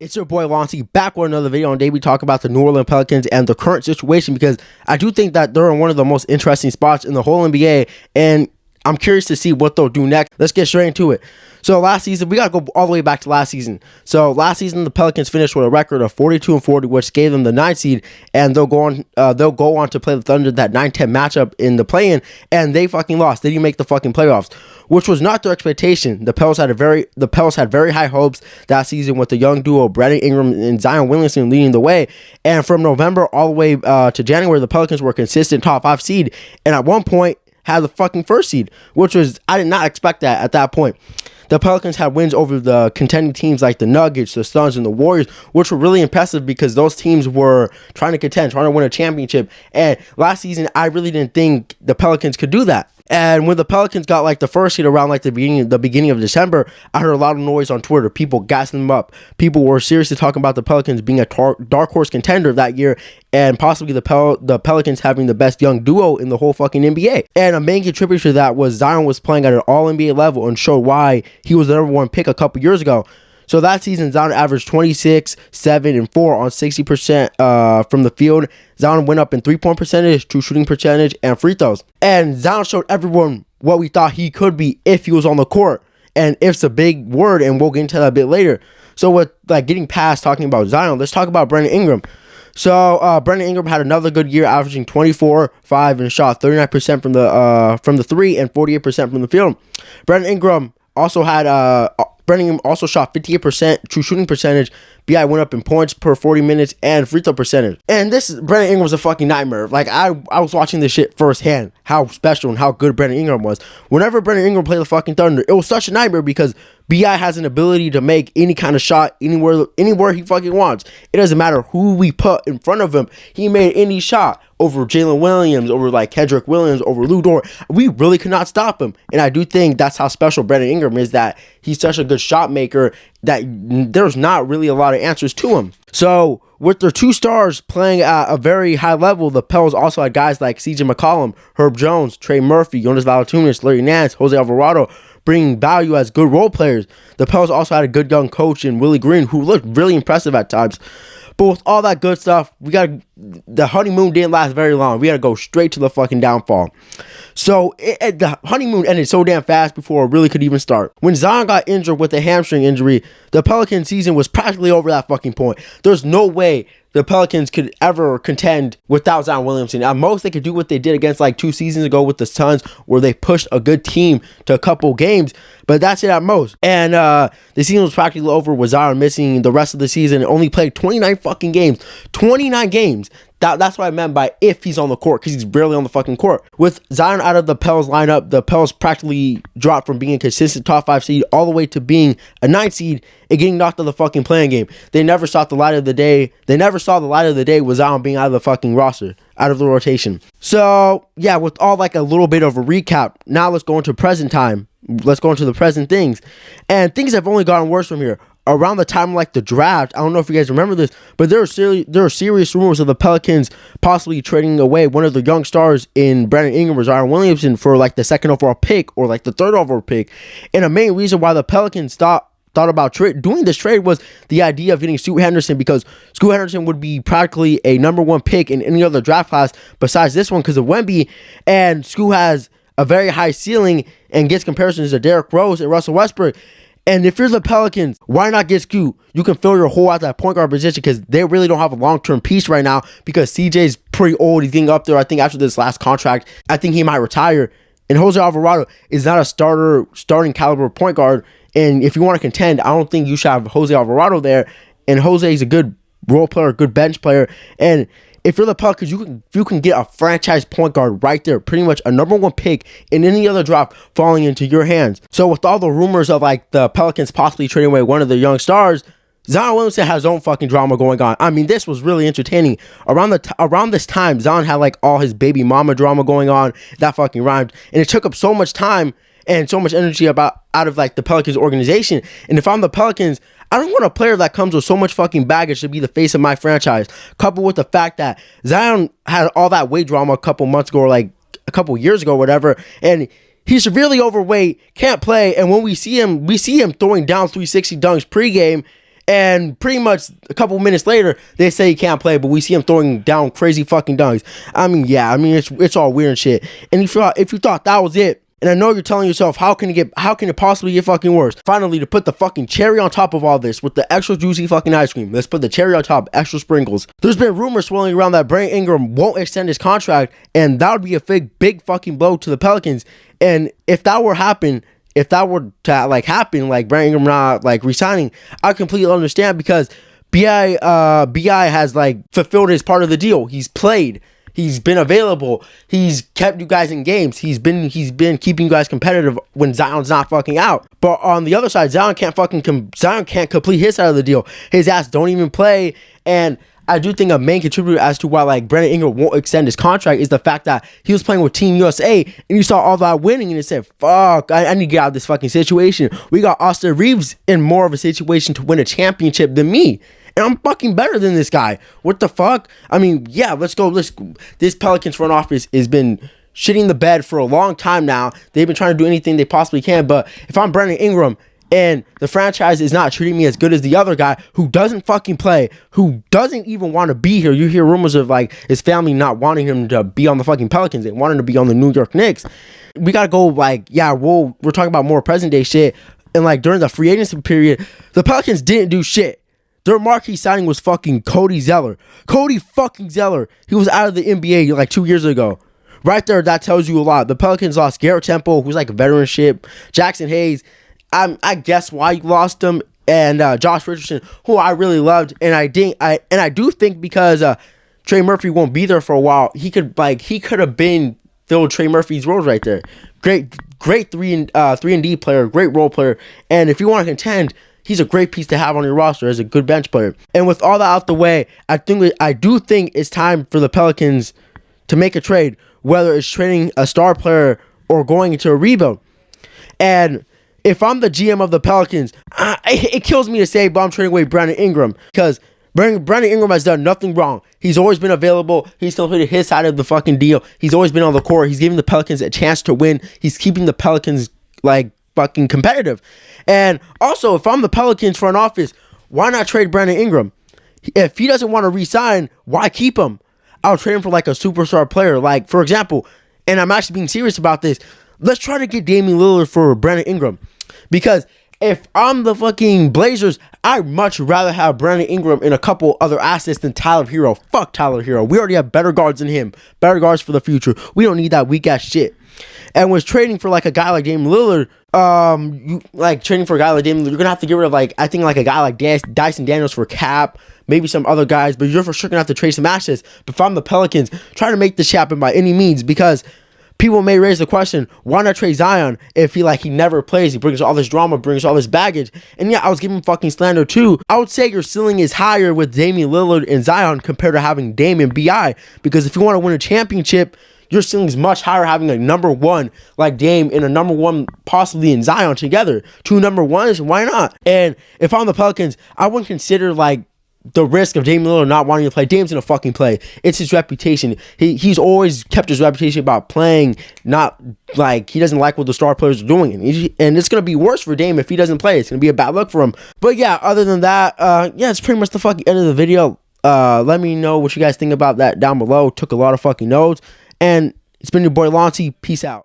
It's your boy Lonzy back with another video. And today we talk about the New Orleans Pelicans and the current situation, because I do think that they're in one of the most interesting spots in the whole NBA, and I'm curious to see what they'll do next. Let's get straight into it. So last season, we got to go all the way back to last season. So last season, the Pelicans finished with a record of 42-40, which gave them the 9th seed, and they'll go on to play the Thunder that 9-10 matchup in the play-in, and they fucking lost. They didn't make the fucking playoffs, which was not their expectation. The Pels had very high hopes that season with the young duo Brandon Ingram and Zion Williamson leading the way. And from November all the way to January, the Pelicans were a consistent top 5 seed, and at one point had the fucking 1st seed, which was, I did not expect that at that point. The Pelicans had wins over the contending teams like the Nuggets, the Suns, and the Warriors, which were really impressive because those teams were trying to contend, trying to win a championship. And last season, I really didn't think the Pelicans could do that. And when the Pelicans got like the 1st seed around like the beginning of December, I heard a lot of noise on Twitter. People gassing them up. People were seriously talking about the Pelicans being a dark horse contender that year, and possibly the Pelicans having the best young duo in the whole fucking NBA. And a main contributor to that was Zion was playing at an all-NBA level and showed why he was the number 1 pick a couple years ago. So that season, Zion averaged 26, 7, and 4 on 60% from the field. Zion went up in 3-point percentage, true shooting percentage, and free throws. And Zion showed everyone what we thought he could be if he was on the court. And if's a big word, and we'll get into that a bit later. So with like getting past talking about Zion, let's talk about Brandon Ingram. So Brandon Ingram had another good year, averaging 24, 5, and shot 39% from the 3 and 48% from the field. Brandon Ingram also shot 58% true shooting percentage. BI went up in points per 40 minutes and free throw percentage. And Brandon Ingram was a fucking nightmare. Like, I was watching this shit firsthand, how special and how good Brandon Ingram was. Whenever Brandon Ingram played the fucking Thunder, it was such a nightmare because BI has an ability to make any kind of shot anywhere he fucking wants. It doesn't matter who we put in front of him. He made any shot over Jalen Williams, over like Kendrick Williams, over Lou Dort. We really could not stop him. And I do think that's how special Brandon Ingram is, that he's such a good shot maker that there's not really a lot of answers to him. So with their 2 stars playing at a very high level, the Pels also had guys like CJ McCollum, Herb Jones, Trey Murphy, Jonas Valanciunas, Larry Nance, Jose Alvarado, bringing value as good role players. The Pels also had a good young coach in Willie Green, who looked really impressive at times. But with all that good stuff, the honeymoon didn't last very long. We got to go straight to the fucking downfall. So the honeymoon ended so damn fast before it really could even start. When Zion got injured with a hamstring injury, the Pelican season was practically over that fucking point. There's no way the Pelicans could ever contend without Zion Williamson. At most, they could do what they did against like 2 seasons ago with the Suns, where they pushed a good team to a couple games, but that's it at most. And the season was practically over with Zion missing the rest of the season and only played 29 fucking games. 29 games. That's what I meant by if he's on the court, because he's barely on the fucking court. With Zion out of the Pels lineup, the Pels practically dropped from being a consistent top 5 seed all the way to being a 9th seed and getting knocked out of the fucking playing game. They never saw the light of the day. With Zion being out of the fucking roster, out of the rotation. So yeah, with all like a little bit of a recap, now let's go into present time. Let's go into the present things. And things have only gotten worse from here. Around the time like the draft, I don't know if you guys remember this, but there are serious rumors of the Pelicans possibly trading away one of the young stars in Brandon Ingram or Zion Williamson for like the 2nd overall pick or like the 3rd overall pick. And a main reason why the Pelicans thought about doing this trade was the idea of getting Scoot Henderson, because Scoot Henderson would be practically a number 1 pick in any other draft class besides this one because of Wemby, and Scoot has a very high ceiling and gets comparisons to Derrick Rose and Russell Westbrook. And if you're the Pelicans, why not get Scoot? You can fill your hole at that point guard position because they really don't have a long-term piece right now, because CJ's pretty old. He's getting up there. I think after this last contract, I think he might retire. And Jose Alvarado is not a starting caliber point guard. And if you want to contend, I don't think you should have Jose Alvarado there. And Jose is a good role player, good bench player. And if you're the Pelicans, you can get a franchise point guard right there, pretty much a number 1 pick in any other draft falling into your hands. So with all the rumors of like the Pelicans possibly trading away one of their young stars, Zion Williamson has his own fucking drama going on. I mean, this was really entertaining. Around this time, Zion had like all his baby mama drama going on. That fucking rhymed. And it took up so much time and so much energy out of like the Pelicans organization. And if I'm the Pelicans, I don't want a player that comes with so much fucking baggage to be the face of my franchise, coupled with the fact that Zion had all that weight drama a couple months ago, or like a couple years ago, or whatever, and he's severely overweight, can't play, and when we see him throwing down 360 dunks pregame, And pretty much a couple minutes later, they say he can't play, but we see him throwing down crazy fucking dunks. I mean, yeah, I mean, it's all weird and shit. And if you thought that was it, and I know you're telling yourself, how can it possibly get fucking worse? Finally, to put the fucking cherry on top of all this with the extra juicy fucking ice cream, let's put the cherry on top, extra sprinkles. There's been rumors swirling around that Brandon Ingram won't extend his contract, and that would be a big fucking blow to the Pelicans. And if that were to happen, like Brandon Ingram not like resigning, I completely understand, because BI has like fulfilled his part of the deal. He's played. He's been available. He's kept you guys in games. He's been keeping you guys competitive when Zion's not fucking out. But on the other side, Zion can't complete his side of the deal. His ass don't even play. And I do think a main contributor as to why like Brandon Ingram won't extend his contract is the fact that he was playing with Team USA and you saw all that winning and it said, fuck, I need to get out of this fucking situation. We got Austin Reeves in more of a situation to win a championship than me. And I'm fucking better than this guy. What the fuck? I mean, yeah, let's go. This Pelicans front office has been shitting the bed for a long time now. They've been trying to do anything they possibly can. But if I'm Brandon Ingram and the franchise is not treating me as good as the other guy who doesn't fucking play, who doesn't even want to be here. You hear rumors of like his family not wanting him to be on the fucking Pelicans. They want him to be on the New York Knicks. We got to go like, yeah, we're talking about more present day shit. And like during the free agency period, the Pelicans didn't do shit. Their marquee signing was fucking Cody Zeller. Cody fucking Zeller. He was out of the NBA like 2 years ago. Right there, that tells you a lot. The Pelicans lost Garrett Temple, who's like a veteranship. Jackson Hayes, I guess why you lost him. And Josh Richardson, who I really loved. And I do think because Trey Murphy won't be there for a while, he could have been filled Trey Murphy's roles right there. Great 3-and-D player, great role player. And if you want to contend, he's a great piece to have on your roster as a good bench player. And with all that out the way, I do think it's time for the Pelicans to make a trade, whether it's trading a star player or going into a rebuild. And if I'm the GM of the Pelicans, it kills me to say, but I'm trading away Brandon Ingram, because Brandon Ingram has done nothing wrong. He's always been available. He's completed his side of the fucking deal. He's always been on the court. He's giving the Pelicans a chance to win. He's keeping the Pelicans like fucking competitive. And also, if I'm the Pelicans front office, why not trade Brandon Ingram? If he doesn't want to re-sign, why keep him? I'll trade him for like a superstar player. Like, for example, and I'm actually being serious about this, let's try to get Damian Lillard for Brandon Ingram. Because if I'm the fucking Blazers, I'd much rather have Brandon Ingram and a couple other assets than Tyler Hero. Fuck Tyler Hero. We already have better guards than him. Better guards for the future. We don't need that weak ass shit. And was trading for like a guy like Damian Lillard, trading for a guy like Damian Lillard, you're gonna have to get rid of like, I think like a guy like Dyson Daniels for Cap, maybe some other guys, but you're for sure gonna have to trade some assets. But if I'm the Pelicans, try to make this happen by any means, because people may raise the question, why not trade Zion if he never plays? He brings all this drama, brings all this baggage. And yeah, I was giving fucking slander too. I would say your ceiling is higher with Damian Lillard and Zion compared to having Dame and BI. Because if you want to win a championship, your ceiling is much higher having a number one like Dame and a number one possibly in Zion together. Two number ones, why not? And if I'm the Pelicans, I wouldn't consider like the risk of Damian Lillard not wanting to play. Dame's gonna fucking play. It's his reputation. He's always kept his reputation about playing, not like he doesn't like what the star players are doing. And it's gonna be worse for Dame if he doesn't play. It's gonna be a bad look for him. But yeah, other than that, yeah, it's pretty much the fucking end of the video. Let me know what you guys think about that down below. Took a lot of fucking notes. And it's been your boy Lonty. Peace out.